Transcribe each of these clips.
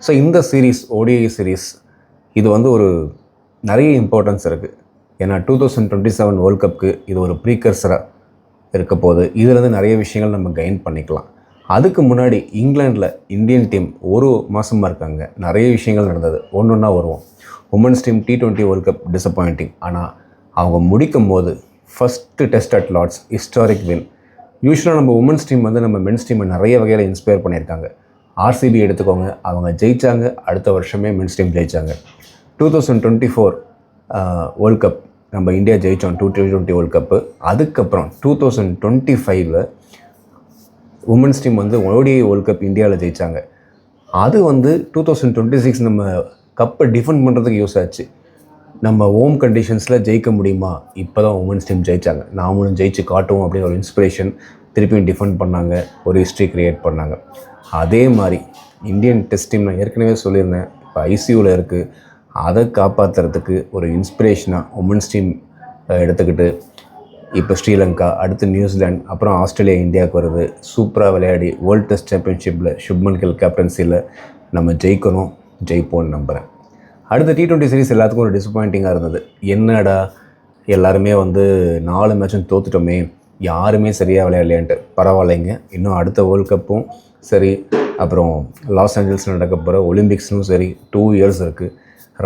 So இந்த series ODI series இது வந்து ஒரு நிறைய இம்பார்ட்டன்ஸ் இருக்குது. ஏன்னா 2027 வேர்ல்ட் கப்புக்கு இது ஒரு ப்ரீகர்சராக இருக்க போது இதுலேருந்து நிறைய விஷயங்கள் நம்ம கெயின் பண்ணிக்கலாம். அதுக்கு முன்னாடி இங்கிலாண்டில் இந்தியன் டீம் ஒரு மாதமாக இருக்காங்க. நிறைய விஷயங்கள் நடந்தது. ஒன்று ஒன்றா வருவோம். Women's team T20 world cup disappointing. ஆனால் அவங்க முடிக்கும் போது first test at Lord's historic win. யூஸ்வலாக நம்ம உமன்ஸ் டீம் வந்து நம்ம மென்ஸ் டீமை நிறைய வகையில் இன்ஸ்பயர் பண்ணியிருக்காங்க. ஆர்சிபி எடுத்துக்கோங்க, அவங்க ஜெயித்தாங்க. அடுத்த வருஷமே மென்ஸ் டீம் ஜெயித்தாங்க. 2024 வேர்ல்ட் கப் நம்ம இந்தியா ஜெயித்தோம், T20 வேர்ல்ட் கப்பு. அதுக்கப்புறம் 2025 உமன்ஸ் டீம் வந்து ஓடிஐ வேர்ல்ட் கப் இந்தியாவில் ஜெயித்தாங்க. அது வந்து 2026 நம்ம கப்பை டிஃபெண்ட் பண்ணுறதுக்கு யூஸ் ஆச்சு. நம்ம ஹோம் கண்டிஷன்ஸில் ஜெயிக்க முடியுமா? இப்போ தான் உமன்ஸ் டீம் ஜெயித்தாங்க, நாமளும் ஜெயிச்சு காட்டுவோம் அப்படின்னு ஒரு இன்ஸ்பிரேஷன். திருப்பியும் டிஃபெண்ட் பண்ணாங்க, ஒரு ஹிஸ்ட்ரி க்ரியேட் பண்ணாங்க. அதே மாதிரி இந்தியன் டெஸ்ட் டீம் நான் ஏற்கனவே சொல்லியிருந்தேன், இப்போ ஐசியூவில் இருக்குது. அதை காப்பாற்றுறதுக்கு ஒரு இன்ஸ்பிரேஷனாக உமன்ஸ் டீம் எடுத்துக்கிட்டு இப்போ ஸ்ரீலங்கா, அடுத்து நியூசிலாந்து, அப்புறம் ஆஸ்திரேலியா இந்தியாவுக்கு வருது. சூப்பராக விளையாடி வேர்ல்டு டெஸ்ட் சாம்பியன்ஷிப்பில் சுப்மன் கில் கேப்டன்சியில் நம்ம ஜெயிக்கணும், ஜெயிப்போன்னு நம்புகிறேன். அடுத்த T20 சீரிஸ் எல்லாத்துக்கும் ஒரு டிசப்பாயிண்டிங்காக இருந்தது. என்னடா எல்லாருமே வந்து 4 மேட்சும் தோற்றுட்டோமே, யாருமே சரியாக விளையாடலையான்ட்டு. பரவாயில்லைங்க, இன்னும் அடுத்த வேர்ல்ட் கப்பும் சரி, அப்புறம் லாஸ் ஏஞ்சல்ஸில் நடக்க போகிற ஒலிம்பிக்ஸும் சரி 2 இயர்ஸ் இருக்குது.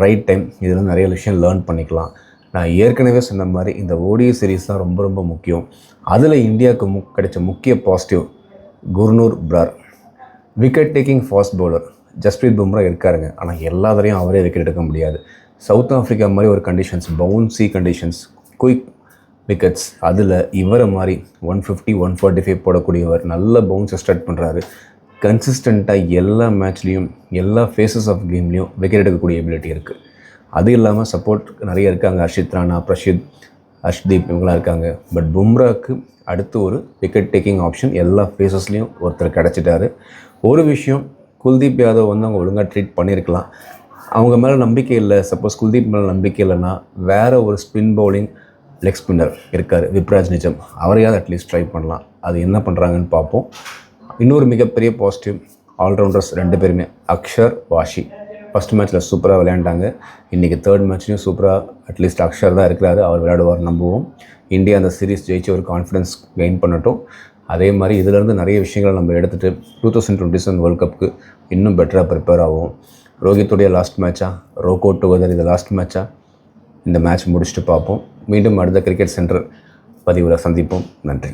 Right time. இதில் நிறைய விஷயம் லேர்ன் பண்ணிக்கலாம். நான் ஏற்கனவே சொன்ன மாதிரி இந்த ஓடிஐ சீரீஸ் தான் ரொம்ப ரொம்ப முக்கியம். அதில் இந்தியாவுக்கு கிடைச்ச முக்கிய positive Gurnoor Brar. Wicket taking fast bowler. Jasprit Bumrah இருக்காருங்க, ஆனால் எல்லா தரையும் அவரே விக்கெட் எடுக்க முடியாது. சவுத் ஆஃப்ரிக்கா மாதிரி ஒரு conditions, bouncy conditions, quick wickets, அதில் இவரை மாதிரி 150 145 போடக்கூடியவர். நல்ல பவுன்ஸை ஸ்டார்ட் பண்ணுறாரு. கன்சிஸ்டண்ட்டாக எல்லா மேட்ச்லேயும் எல்லா ஃபேஸஸ் ஆஃப் கேம்லேயும் விக்கெட் எடுக்கக்கூடிய எபிலிட்டி இருக்குது. அது இல்லாமல் சப்போர்ட் நிறைய இருக்காங்க. ஹர்ஷித் ராணா, பிரஷித், ஹர்ஷ்தீப் இவங்களாம் இருக்காங்க. பட் பும்ராவுக்கு அடுத்து ஒரு விக்கெட் டேக்கிங் ஆப்ஷன் எல்லா ஃபேஸஸ்லேயும் ஒருத்தர் கிடச்சிட்டாரு. ஒரு விஷயம், குல்தீப் யாதவ் வந்து அவங்க ஒழுங்காக ட்ரீட் பண்ணியிருக்கலாம். அவங்க மேலே நம்பிக்கை இல்லை. சப்போஸ் குல்தீப் மேலே நம்பிக்கை இல்லைன்னா வேறு ஒரு ஸ்பின் பவுலிங் லெக் ஸ்பின்னர் இருக்கார், விப்ராஜ் நிஜம். அவரையாவது அட்லீஸ்ட் ட்ரை பண்ணலாம். அது என்ன பண்ணுறாங்கன்னு பார்ப்போம். இன்னொரு மிகப்பெரிய பாசிட்டிவ், ஆல்ரவுண்டர்ஸ் 2 பேருமே, அக்ஷர், வாஷி. ஃபஸ்ட் மேட்ச்சில் சூப்பராக விளையாண்டாங்க. இன்றைக்கி 3rd மேட்ச்லையும் சூப்பராக அட்லீஸ்ட் அக்ஷர் தான் இருக்கிறாரு, அவர் விளையாடுவார் நம்புவோம். இந்தியா அந்த சீரீஸ் ஜெயிச்சு ஒரு கான்ஃபிடன்ஸ் கெயின் பண்ணட்டும். அதே மாதிரி இதிலேருந்து நிறைய விஷயங்களை நம்ம எடுத்துகிட்டு 2027 வேர்ல்ட் கப்புக்கு இன்னும் பெட்டராக ப்ரிப்பேர் ஆகும். ரோஹித்துடைய லாஸ்ட் மேட்சா, ரோகோ டுகெதர் இது லாஸ்ட் மேட்சா, இந்த மேட்ச் முடிச்சுட்டு பார்ப்போம். மீண்டும் அடுத்த கிரிக்கெட் சென்டர் பதிவில் சந்திப்போம். நன்றி.